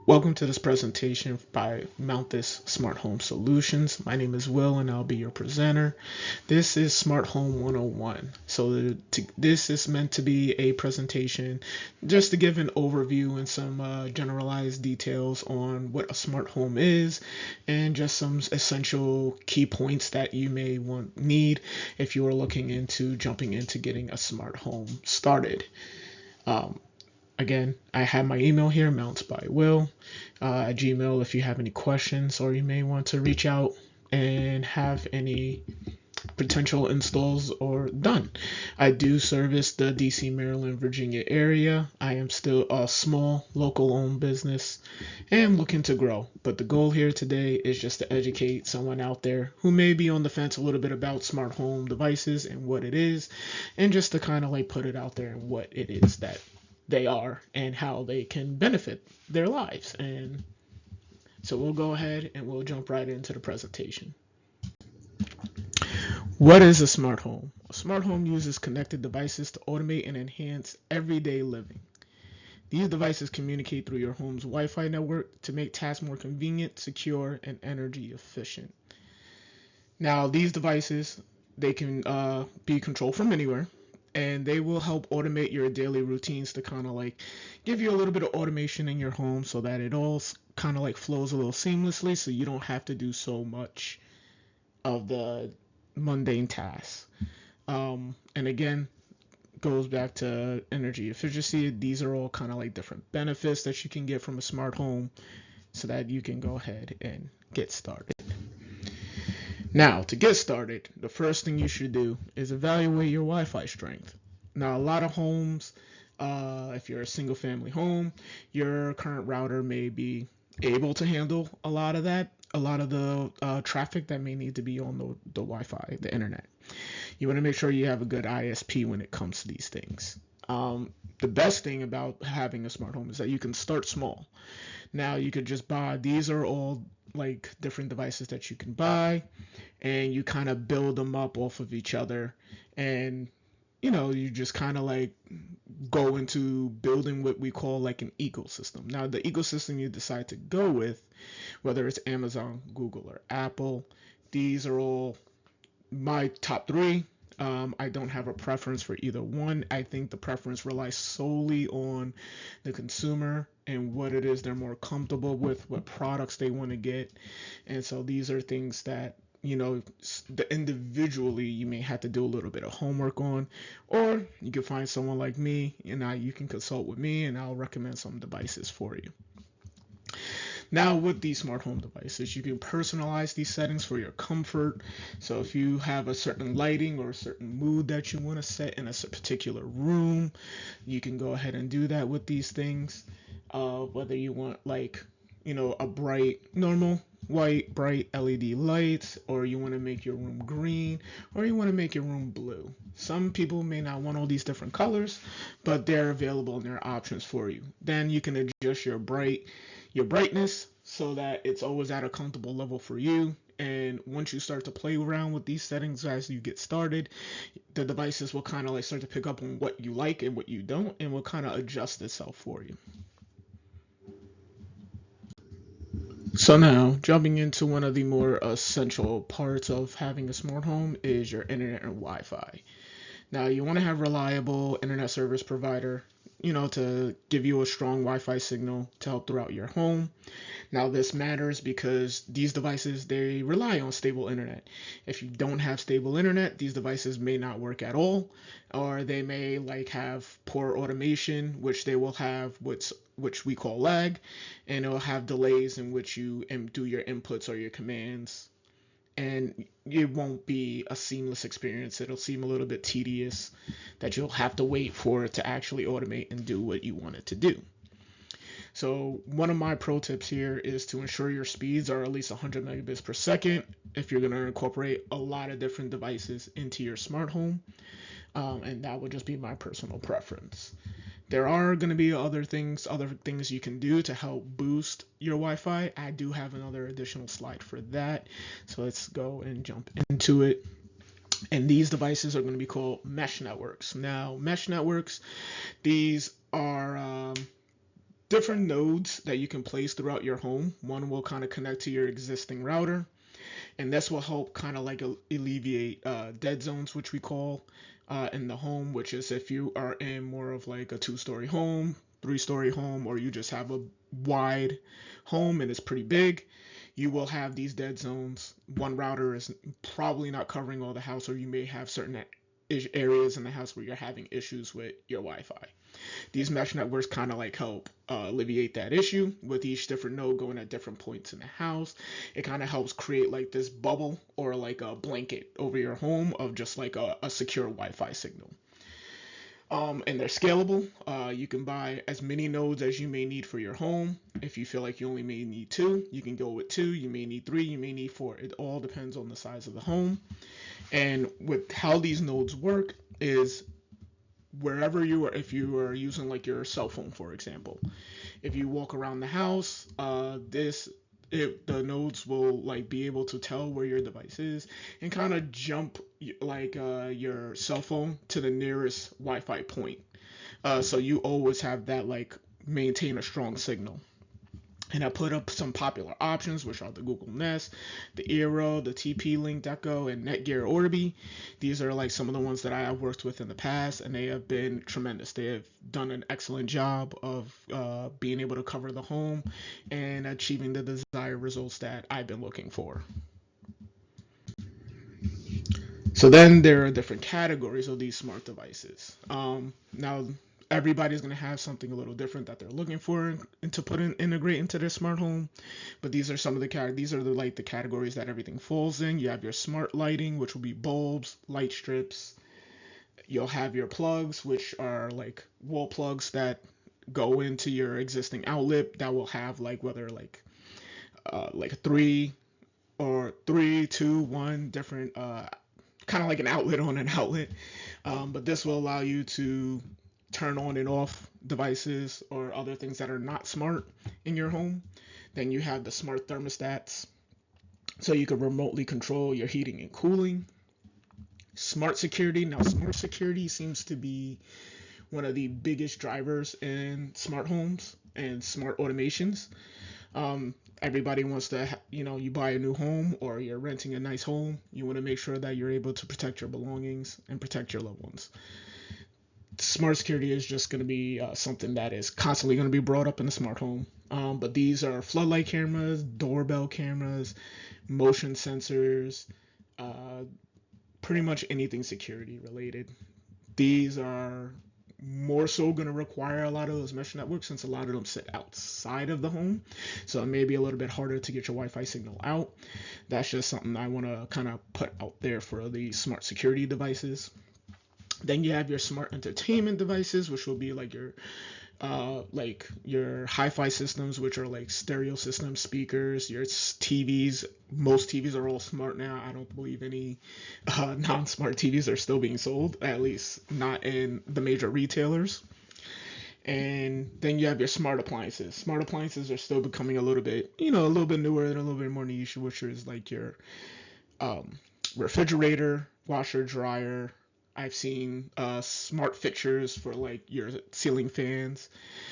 Welcome to this presentation by Mount This Smart Home Solutions. My name is Will and I'll be your presenter. This is Smart Home 101. This is meant to be a presentation just to give an overview and some generalized details on what a smart home is and just some essential key points that you may need if you are looking into jumping into getting a smart home started. Again, I have my email here, mounts by Will, at Gmail if you have any questions or you may want to reach out and have any potential installs or done. I do service the DC, Maryland, Virginia area. I am still a small local owned business and looking to grow. But the goal here today is just to educate someone out there who may be on the fence a little bit about smart home devices and what it is, and just to kind of like put it out there and what it is that they are and how they can benefit their lives. And so we'll go ahead and we'll jump right into the presentation. What is a smart home? A smart home uses connected devices to automate and enhance everyday living. These devices communicate through your home's Wi-Fi network to make tasks more convenient, secure, and energy efficient. Now, these devices, they can be controlled from anywhere, and they will help automate your daily routines to kind of like give you a little bit of automation in your home so that it all kind of like flows a little seamlessly so you don't have to do so much of the mundane tasks. And again, goes back to energy efficiency. These are all kind of like different benefits that you can get from a smart home so that you can go ahead and get started. Now, to get started, the first thing you should do is evaluate your Wi-Fi strength. Now, a lot of homes, if you're a single family home, your current router may be able to handle a lot of the traffic that may need to be on the Wi-Fi, the internet. You want to make sure you have a good ISP when it comes to these things. The best thing about having a smart home is that you can start small. Now, you could just buy, these are all like different devices that you can buy, and you kind of build them up off of each other, and you just kind of like go into building what we call like an ecosystem. Now, the ecosystem you decide to go with, whether it's Amazon, Google, or Apple, these are all my top three. I don't have a preference for either one. I think the preference relies solely on the consumer and what it is they're more comfortable with, what products they want to get. And so these are things that, individually you may have to do a little bit of homework on, or you can find someone like me and you can consult with me and I'll recommend some devices for you. Now, with these smart home devices, you can personalize these settings for your comfort. So if you have a certain lighting or a certain mood that you want to set in a particular room, you can go ahead and do that with these things. Whether you want a bright, normal, white, bright LED lights, or you want to make your room green, or you want to make your room blue. Some people may not want all these different colors, but they're available and there are options for you. Then you can adjust your brightness so that it's always at a comfortable level for you. And once you start to play around with these settings as you get started, the devices will kind of like start to pick up on what you like and what you don't, and will kind of adjust itself for you. So now, jumping into one of the more essential parts of having a smart home is your internet and Wi-Fi. Now, you want to have reliable internet service provider, to give you a strong Wi-Fi signal to help throughout your home. Now, this matters because these devices, they rely on stable internet. If you don't have stable internet, these devices may not work at all, or they may have poor automation, which they will have which we call lag, and it will have delays in which you do your inputs or your commands, and it won't be a seamless experience. It'll seem a little bit tedious that you'll have to wait for it to actually automate and do what you want it to do. So one of my pro tips here is to ensure your speeds are at least 100 megabits per second if you're going to incorporate a lot of different devices into your smart home, and that would just be my personal preference. There are going to be other things you can do to help boost your Wi-Fi. I do have another additional slide for that, so let's go and jump into it. And these devices are going to be called mesh networks. Now, mesh networks, these are different nodes that you can place throughout your home. One will kind of connect to your existing router, and this will help kind of like alleviate dead zones, which we call in the home, which is if you are in more of like a two-story home, three-story home, or you just have a wide home and it's pretty big, you will have these dead zones. One router is probably not covering all the house, or you may have certain areas in the house where you're having issues with your Wi-Fi. These mesh networks kind of like help alleviate that issue with each different node going at different points in the house. It kind of helps create like this bubble or like a blanket over your home of just like a secure Wi-Fi signal. And they're scalable. You can buy as many nodes as you may need for your home. If you feel like you only may need two, you can go with two. You may need three, you may need four. It all depends on the size of the home. And with how these nodes work is wherever you are, if you are using like your cell phone, for example, if you walk around the house, the nodes will like be able to tell where your device is and kind of jump like your cell phone to the nearest Wi-Fi point. So you always have that like maintain a strong signal. And I put up some popular options, which are the Google Nest, the Eero, the TP-Link Echo, and Netgear Orbi. These are like some of the ones that I have worked with in the past, and they have been tremendous. They have done an excellent job of being able to cover the home and achieving the desired results that I've been looking for. So then there are different categories of these smart devices. Now everybody's going to have something a little different that they're looking for and to put in integrate into their smart home. But these are some of these are the like the categories that everything falls in. You have your smart lighting, which will be bulbs, light strips. You'll have your plugs, which are like wall plugs that go into your existing outlet that will have like whether like three, two, one different kind of like an outlet on an outlet. But this will allow you to turn on and off devices or other things that are not smart in your home. Then you have the smart thermostats, so you can remotely control your heating and cooling. Smart security. Now, smart security seems to be one of the biggest drivers in smart homes and smart automations. Everybody wants to, you buy a new home or you're renting a nice home. You want to make sure that you're able to protect your belongings and protect your loved ones. Smart security is just going to be something that is constantly going to be brought up in the smart home. But these are floodlight cameras, doorbell cameras, motion sensors, uh, pretty much anything security related. These are more so going to require a lot of those mesh networks since a lot of them sit outside of the home. So it may be a little bit harder to get your Wi Fi signal out. That's just something I want to kind of put out there for the smart security devices. Then you have your smart entertainment devices, which will be like your hi-fi systems, which are like stereo systems, speakers, your TVs. Most TVs are all smart now. I don't believe any non-smart TVs are still being sold, at least not in the major retailers. And then you have your smart appliances. Smart appliances are still becoming a little bit, a little bit newer and a little bit more niche, which is like your um, refrigerator, washer, dryer. I've seen smart fixtures for like your ceiling fans.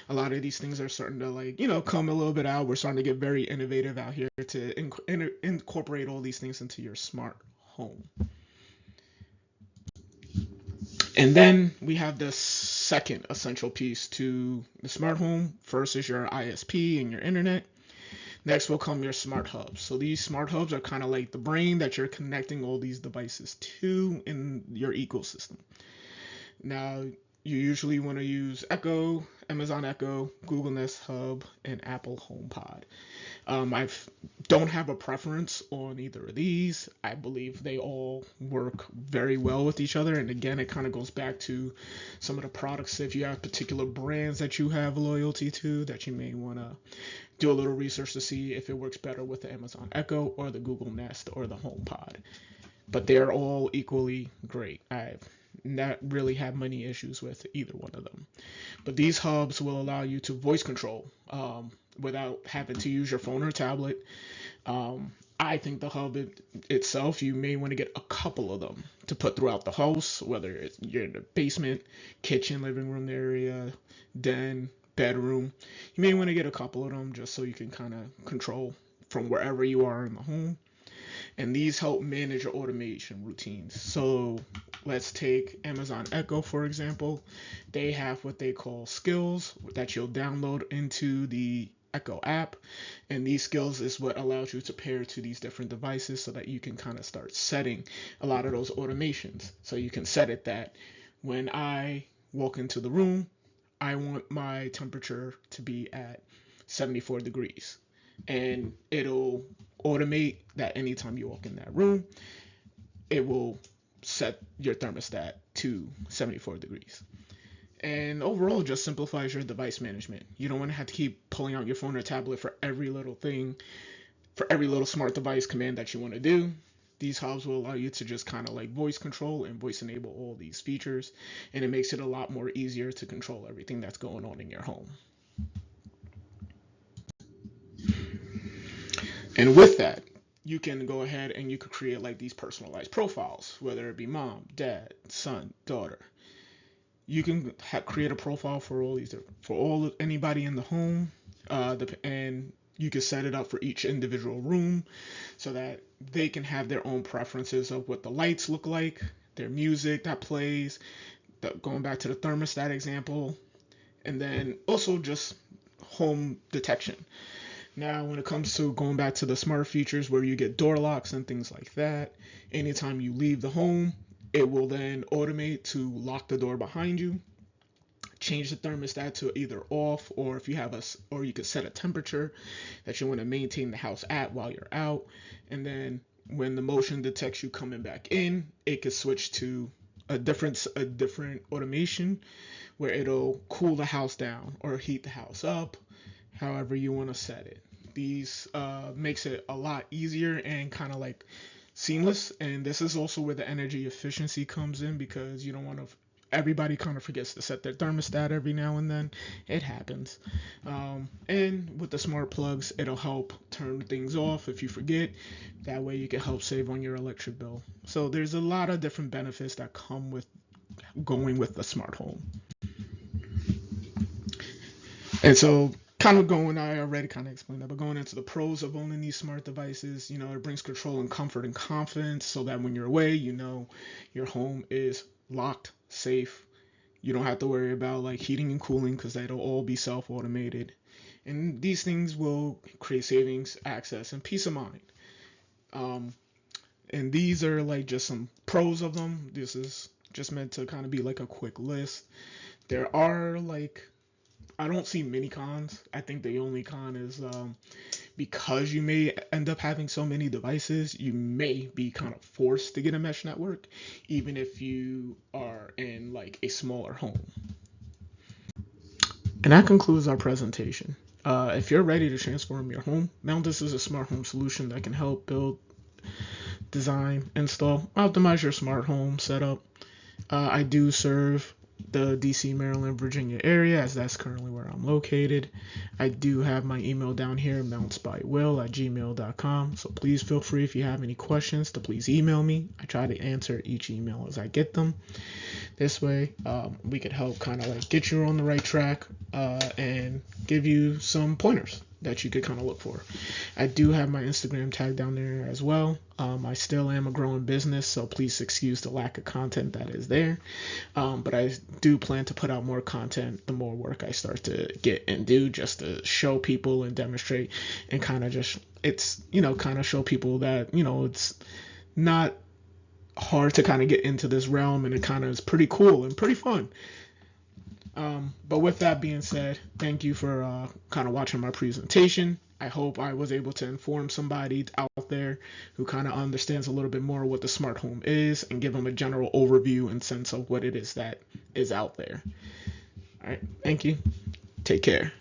A lot of these things are starting to like come a little bit out. We're starting to get very innovative out here to incorporate all these things into your smart home. And then we have the second essential piece to the smart home. First is your ISP and your internet. Next will come your smart hubs. So these smart hubs are kind of like the brain that you're connecting all these devices to in your ecosystem. Now, you usually want to use Echo, Amazon Echo, Google Nest Hub, and Apple HomePod. I don't have a preference on either of these. I believe they all work very well with each other. And again, it kind of goes back to some of the products. If you have particular brands that you have loyalty to, that you may want to do a little research to see if it works better with the Amazon Echo or the Google Nest or the HomePod. But they're all equally great. I've not really had many issues with either one of them. But these hubs will allow you to voice control without having to use your phone or tablet. I think the hub itself, you may want to get a couple of them to put throughout the house, whether you're in the basement, kitchen, living room area, den, bedroom. You may want to get a couple of them just so you can kind of control from wherever you are in the home. And these help manage your automation routines. So let's take Amazon Echo, for example. They have what they call skills that you'll download into the Echo app. And these skills is what allows you to pair to these different devices so that you can kind of start setting a lot of those automations. So you can set it that when I walk into the room, I want my temperature to be at 74 degrees. And it'll automate that anytime you walk in that room, it will set your thermostat to 74 degrees. And overall, it just simplifies your device management. You don't want to have to keep pulling out your phone or tablet for every little thing, for every little smart device command that you want to do. These hubs will allow you to just kind of like voice control and voice enable all these features, and it makes it a lot more easier to control everything that's going on in your home. And with that, you can go ahead and you could create like these personalized profiles, whether it be mom, dad, son, daughter. You can create a profile for all these, for all anybody in the home, and you can set it up for each individual room so that they can have their own preferences of what the lights look like, their music that plays, going back to the thermostat example, and then also just home detection. Now, when it comes to going back to the smart features where you get door locks and things like that, anytime you leave the home, it will then automate to lock the door behind you, change the thermostat to either off, or if you have or you could set a temperature that you want to maintain the house at while you're out. And then when the motion detects you coming back in, it could switch to a different automation where it'll cool the house down or heat the house up, however you want to set it. These makes it a lot easier and kind of like seamless. And this is also where the energy efficiency comes in, because you don't want to, everybody kind of forgets to set their thermostat every now and then. It happens. And with the smart plugs, it'll help turn things off if you forget. That way you can help save on your electric bill. So there's a lot of different benefits that come with going with the smart home. And so I already kind of explained that, but going into the pros of owning these smart devices, it brings control and comfort and confidence so that when you're away, your home is locked, safe. You don't have to worry about like heating and cooling because that'll all be self-automated. And these things will create savings, access, and peace of mind. And these are like just some pros of them. This is just meant to kind of be like a quick list. There are like, I don't see many cons. I think the only con is because you may end up having so many devices, you may be kind of forced to get a mesh network, even if you are in like a smaller home. And that concludes our presentation. If you're ready to transform your home, Mountis is a smart home solution that can help build, design, install, optimize your smart home setup. I do serve the DC, Maryland, Virginia area, as that's currently where I'm located. I do have my email down here, mountsbywill@gmail.com. So please feel free, if you have any questions, to please email me. I try to answer each email as I get them. This way, we could help kind of like get you on the right track and give you some pointers that you could kind of look for. I do have my Instagram tag down there as well. I still am a growing business, so please excuse the lack of content that is there. But I do plan to put out more content the more work I start to get and do, just to show people and demonstrate and kind of just, kind of show people that, it's not hard to kind of get into this realm, and it kind of is pretty cool and pretty fun. But with that being said, thank you for kind of watching my presentation. I hope I was able to inform somebody out there who kind of understands a little bit more what the smart home is and give them a general overview and sense of what it is that is out there. All right, thank you. Take care.